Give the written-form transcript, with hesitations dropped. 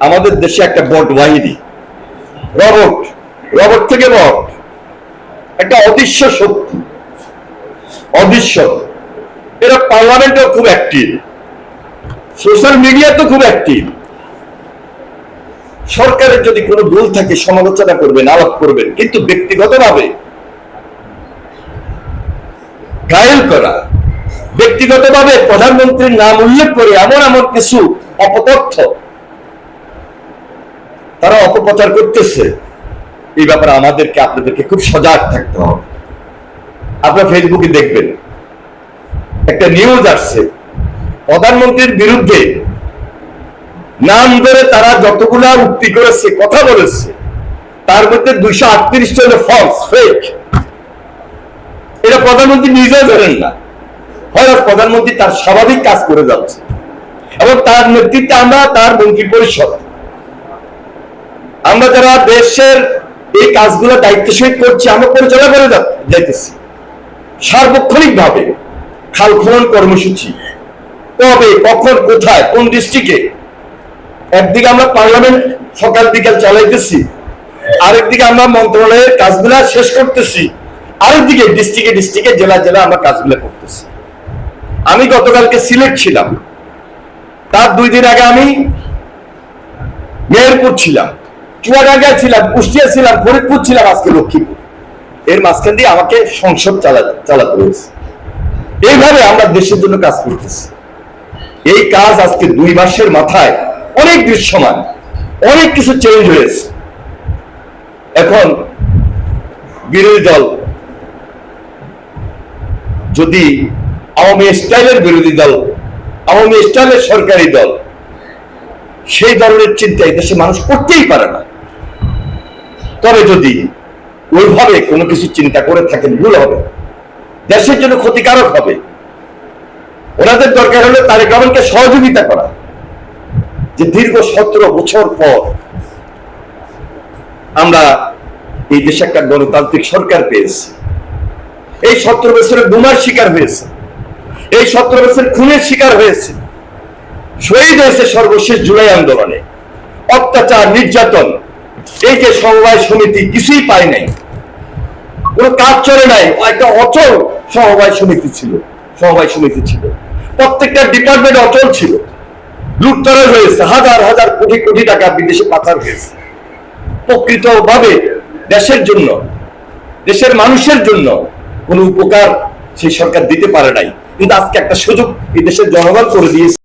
আমাদের দেশে একটা বট বাহিনী, রবট, রবট থেকে বট, একটা অদৃশ্য শক্তি, অদৃশ্য। এরা পার্লামেন্টেও খুব অ্যাক্টিভ, সোশ্যাল মিডিয়াতেও খুব অ্যাক্টিভ। সরকারের যদি কোনো ভুল থাকে সমালোচনা করবেন, আলাপ করবেন, কিন্তু ব্যক্তিগতভাবে ঘায়েল করা, ব্যক্তিগতভাবে প্রধানমন্ত্রীর নাম উল্লেখ করে এমন এমন কিছু অপতথ্য তারা অপপ্রচার করতেছে, এই ব্যাপারে আমাদেরকে আপনাদেরকে খুব সজাগ থাকতে হবে। আপনারা ফেসবুকে দেখবেন একটা নিউজ আসছে, প্রধানমন্ত্রীর বিরুদ্ধে নাম ধরে তারা যতগুলা উক্তি করেছে, কথা বলেছে, তার মধ্যে 238 হলো ফলস, ফেক। এটা প্রধানমন্ত্রী নিজেও ধরেন না, হয়তো প্রধানমন্ত্রী তার স্বাভাবিক কাজ করে যাচ্ছে এবং তার নেতৃত্বে আমরা তার মন্ত্রী পরিষদ, আমরা যারা দেশের এই কাজগুলো দায়িত্ব সহিত করছি, আমরা পরিচালনা করে যাইতেছি সার্বক্ষণিক ভাবে। খাল খনন কর্মসূচি কবে, কখন, কোথায়, কোন ডিস্ট্রিক্টে, একদিকে আমরা পার্লামেন্ট সকাল বিকাল চালাইতেছি, আরেকদিকে আমরা মন্ত্রণালয়ের কাজগুলা শেষ করতেছি, আরেকদিকে ডিস্ট্রিক্টে ডিস্ট্রিক্টে জেলা জেলা আমরা কাজগুলো করতেছি। আমি গতকালকে সিলেট ছিলাম, তার 2 দিন আগে আমি মেহেরপুর ছিলাম, চুয়াডাঙ্গায় ছিলাম, কুষ্টিয়া ছিলাম, ফরিদপুর ছিলাম, আজকে লক্ষ্মীপুর। এর মাঝখান দিয়ে আমাকে সংসদ চালাতে হয়েছে। এইভাবে আমরা দেশের জন্য কাজ করতেছি। এই কাজ আজকে 2 মাসের মাথায় অনেক দৃশ্যমান, অনেক কিছু চেঞ্জ হয়েছে। এখন বিরোধী দল যদি আওয়ামী স্টাইলের বিরোধী দল, আওয়ামী স্টাইলের সরকারি দল, সেই ধরনের চিন্তা এই দেশে মানুষ করতেই পারে না। তবে যদি ওইভাবে কোনো কিছু চিন্তা করে থাকেন, ভুল হবে, দেশের জন্য ক্ষতিকারক হবে। ওনাদের দরকার হলে তারেক রহমানকে সহযোগিতা করা, যে দীর্ঘ 17 বছর পর আমরা এই দেশে একটা গণতান্ত্রিক সরকার পেয়েছি। এই 17 বছরের গুনার শিকার হয়েছে, এই 17 বছর খুনের শিকার হয়েছে, শহীদ হয়েছে সর্বশেষ জুলাই আন্দোলনে, অত্যাচার, নির্যাতন। এই যে সমবায় সমিতি কিছুই পায় নাই, কোনো কাজ চলে নাই, একটা অচল সমবায় সমিতি ছিল, প্রত্যেকটা ডিপার্টমেন্ট অচল ছিল, লুটতরাজ হয়েছে, হাজার হাজার কোটি কোটি টাকা বিদেশে পাচার হয়েছে। প্রকৃতভাবে দেশের জন্য, দেশের মানুষের জন্য কোনো উপকার সেই সরকার দিতে পারে নাই। কিন্তু আজকে একটা সুযোগ এই দেশের জনগণ করে দিয়েছে।